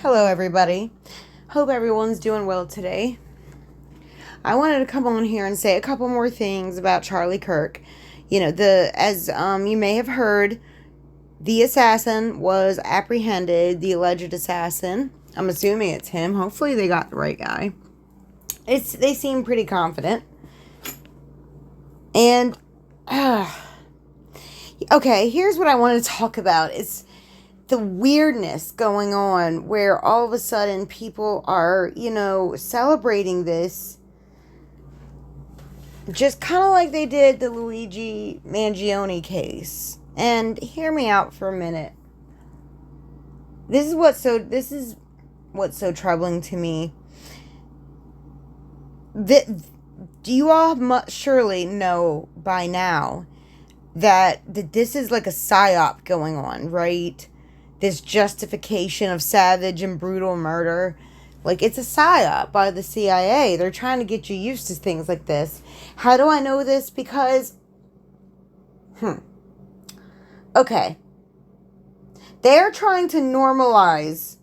Hello, everybody. Hope everyone's doing well today. I wanted to come on here and say a couple more things about Charlie Kirk. As you may have heard, the assassin was apprehended, the alleged assassin. I'm assuming it's him. Hopefully they got the right guy. They seem pretty confident. And okay, here's what I want to talk about. It's the weirdness going on where all of a sudden people are, celebrating this just kind of like they did the Luigi Mangione case. And hear me out for a minute. This is what's so troubling to me. Do you all surely know by now that this is like a psyop going on, right? This justification of savage and brutal murder. Like, it's a psyop by the CIA. They're trying to get you used to things like this. How do I know this? Because, okay. They're trying to normalize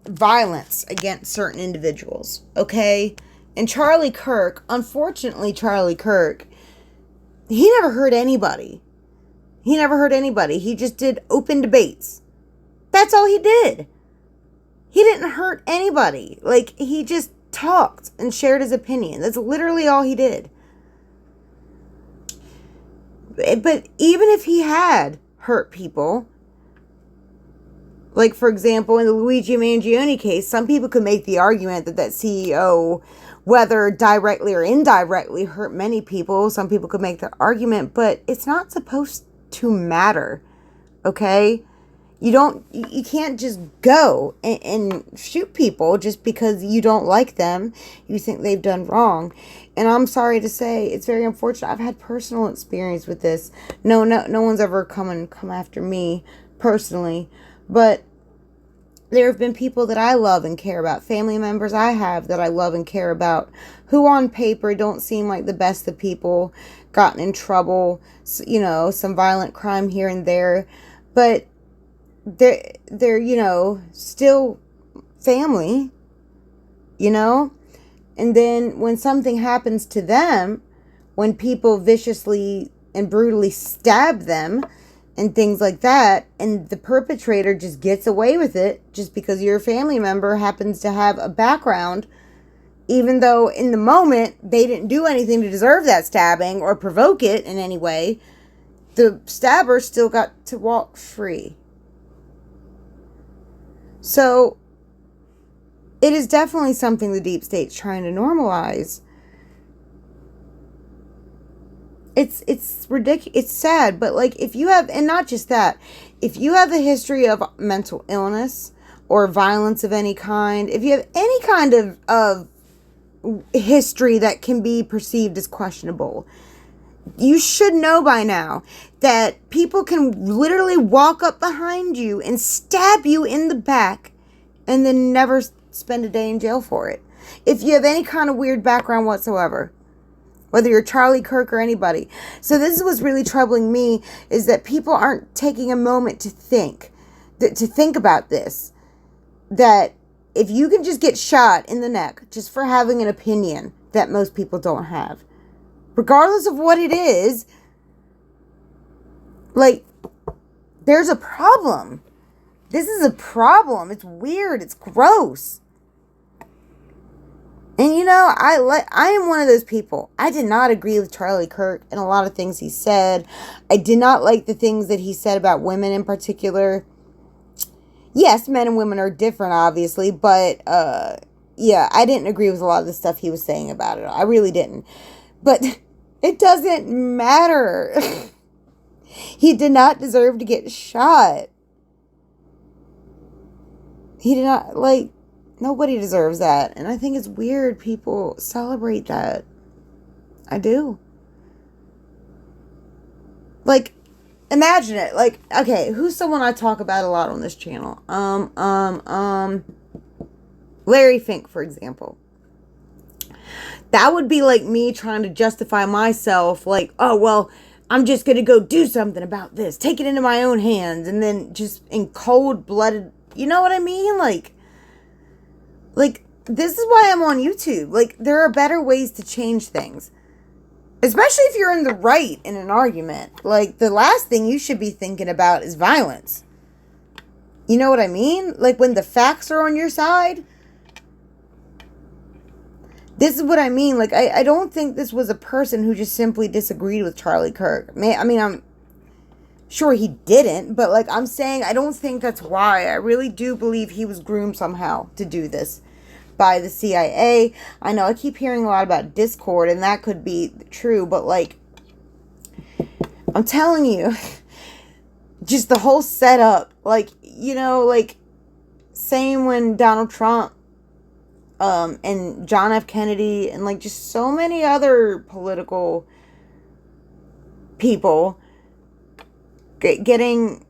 violence against certain individuals, okay? And unfortunately, Charlie Kirk, he never hurt anybody. He just did open debates. That's all he did. He didn't hurt anybody. Like, he just talked and shared his opinion. That's literally all he did. But even if he had hurt people, like, for example, in the Luigi Mangione case, some people could make the argument that CEO, whether directly or indirectly, hurt many people. Some people could make the argument, but it's not supposed to matter, okay? You can't just go and shoot people just because you don't like them. You think they've done wrong. And I'm sorry to say, it's very unfortunate. I've had personal experience with this. No one's ever come after me personally, but there have been people that I love and care about, family members I have that I love and care about, who on paper don't seem like the best of people, gotten in trouble, some violent crime here and there, but they're still family, and then when something happens to them, when people viciously and brutally stab them and things like that, and the perpetrator just gets away with it just because your family member happens to have a background, even though in the moment they didn't do anything to deserve that stabbing or provoke it in any way, the stabber still got to walk free. So it is definitely something the deep state's trying to normalize. It's ridiculous. It's sad, but like, if you have, and not just that, if you have a history of mental illness or violence of any kind, if you have any kind of history that can be perceived as questionable, you should know by now that people can literally walk up behind you and stab you in the back and then never spend a day in jail for it. If you have any kind of weird background whatsoever, whether you're Charlie Kirk or anybody. So this is what's really troubling me, is that people aren't taking a moment to think about this. That if you can just get shot in the neck just for having an opinion that most people don't have, regardless of what it is, like, there's a problem. This is a problem. It's weird. It's gross. And I am one of those people. I did not agree with Charlie Kirk and a lot of things he said. I did not like the things that he said about women in particular. Yes, men and women are different, obviously, but yeah, I didn't agree with a lot of the stuff he was saying about it. I really didn't. But it doesn't matter. He did not deserve to get shot. He did not, nobody deserves that. And I think it's weird people celebrate that. I do. Like, imagine it. Like, okay, who's someone I talk about a lot on this channel? Larry Fink, for example. That would be like me trying to justify myself, like, oh, well, I'm just going to go do something about this. Take it into my own hands. And then just in cold-blooded You know what I mean? Like, this is why I'm on YouTube. Like, there are better ways to change things. Especially if you're in the right in an argument. Like, the last thing you should be thinking about is violence. You know what I mean? Like, when the facts are on your side. This is what I mean. Like, I don't think this was a person who just simply disagreed with Charlie Kirk. I mean, I'm sure he didn't. But, like, I'm saying I don't think that's why. I really do believe he was groomed somehow to do this by the CIA. I know I keep hearing a lot about Discord, and that could be true, but, like, I'm telling you, just the whole setup, like, you know, like, same when Donald Trump, and John F. Kennedy, and, like, just so many other political people getting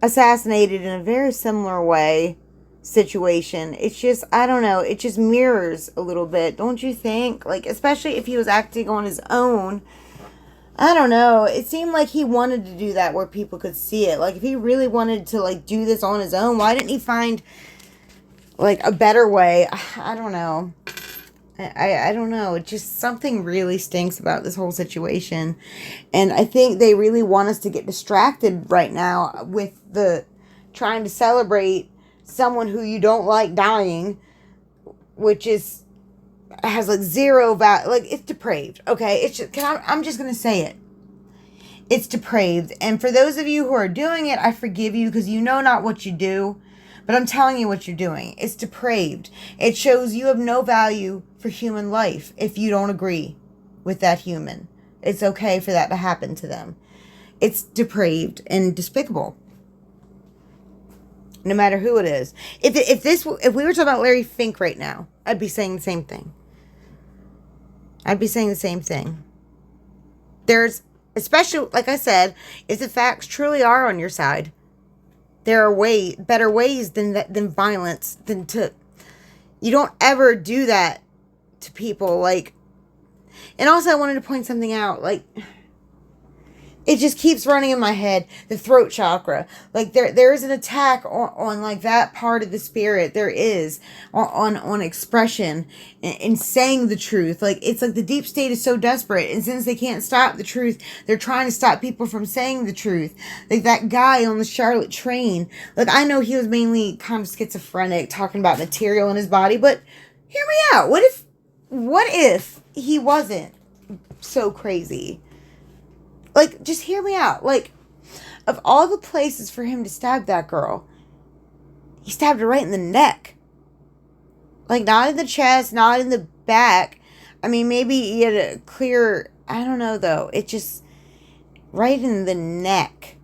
assassinated in a very similar way, situation. It's just, I don't know, it just mirrors a little bit, don't you think? Like, especially if he was acting on his own. I don't know, it seemed like he wanted to do that where people could see it. Like, if he really wanted to, like, do this on his own, why didn't he find, like, a better way? I don't know. I don't know. It just, something really stinks about this whole situation. And I think they really want us to get distracted right now with the trying to celebrate someone who you don't like dying, which is, has, like, zero value. Like, it's depraved, okay? It's just, I'm just gonna say it. It's depraved. And for those of you who are doing it, I forgive you, because you know not what you do. But I'm telling you what you're doing. It's depraved. It shows you have no value for human life if you don't agree with that human. It's okay for that to happen to them. It's depraved and despicable. No matter who it is. If we were talking about Larry Fink right now, I'd be saying the same thing. I'd be saying the same thing. There's, especially, like I said, if the facts truly are on your side, there are better ways than violence, than to, you don't ever do that to people, like, and also I wanted to point something out, like, it just keeps running in my head, the throat chakra. Like, there is an attack on like, that part of the spirit. There is, on expression and saying the truth. Like, it's like the deep state is so desperate. And since they can't stop the truth, they're trying to stop people from saying the truth. Like, that guy on the Charlotte train. Like, I know he was mainly kind of schizophrenic, talking about material in his body. But hear me out. What if he wasn't so crazy? Like, just hear me out. Like, of all the places for him to stab that girl, he stabbed her right in the neck. Like, not in the chest, not in the back. I mean, maybe he had a clear, I don't know, though. It just, right in the neck.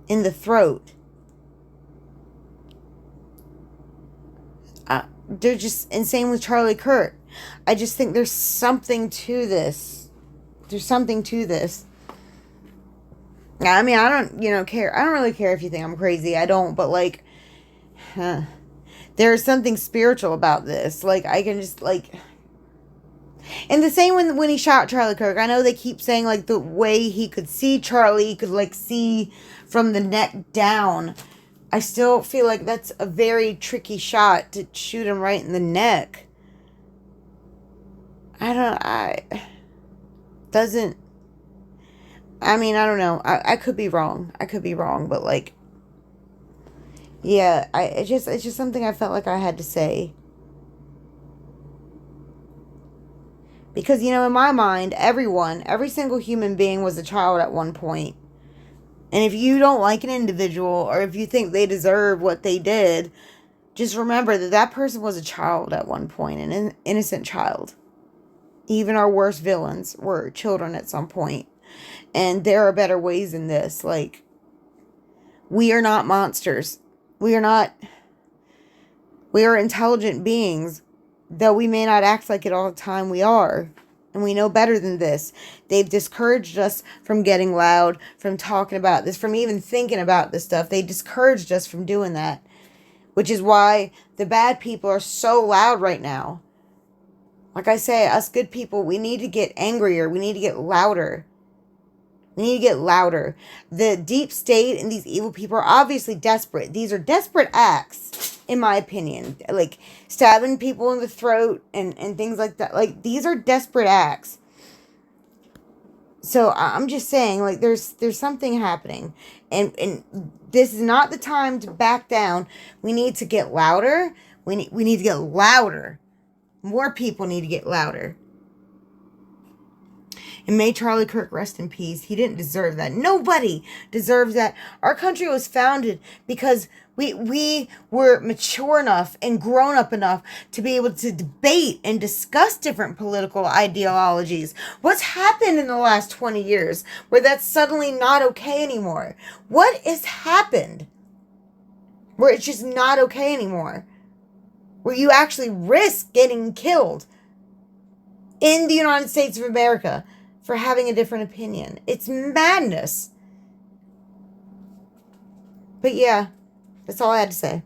In the throat. They're just insane with Charlie Kirk. I just think there's something to this. There's something to this. I mean, I don't, care. I don't really care if you think I'm crazy. I don't, but, like, there's something spiritual about this. Like, I can just, like, and the same when he shot Charlie Kirk. I know they keep saying, like, the way he could see Charlie, he could, like, see from the neck down. I still feel like that's a very tricky shot to shoot him right in the neck. I don't know. I could be wrong. But, like, yeah, it's just something I felt like I had to say. Because, in my mind, every single human being was a child at one point. And if you don't like an individual, or if you think they deserve what they did, just remember that person was a child at one point, an innocent child. Even our worst villains were children at some point. And there are better ways in this. Like, we are not monsters. We are intelligent beings. Though we may not act like it all the time, we are. And we know better than this. They've discouraged us from getting loud, from talking about this, from even thinking about this stuff. They discouraged us from doing that. Which is why the bad people are so loud right now. Like I say, us good people, we need to get angrier. We need to get louder. We need to get louder. The deep state and these evil people are obviously desperate. These are desperate acts, in my opinion. Like stabbing people in the throat and things like that. Like, these are desperate acts. So I'm just saying, like, there's something happening. And this is not the time to back down. We need to get louder. We need to get louder. More people need to get louder. And may Charlie Kirk rest in peace. He didn't deserve that. Nobody deserves that. Our country was founded because we were mature enough and grown up enough to be able to debate and discuss different political ideologies. What's happened in the last 20 years where that's suddenly not okay anymore? What has happened where it's just not okay anymore? Where you actually risk getting killed in the United States of America for having a different opinion. It's madness. But yeah, that's all I had to say.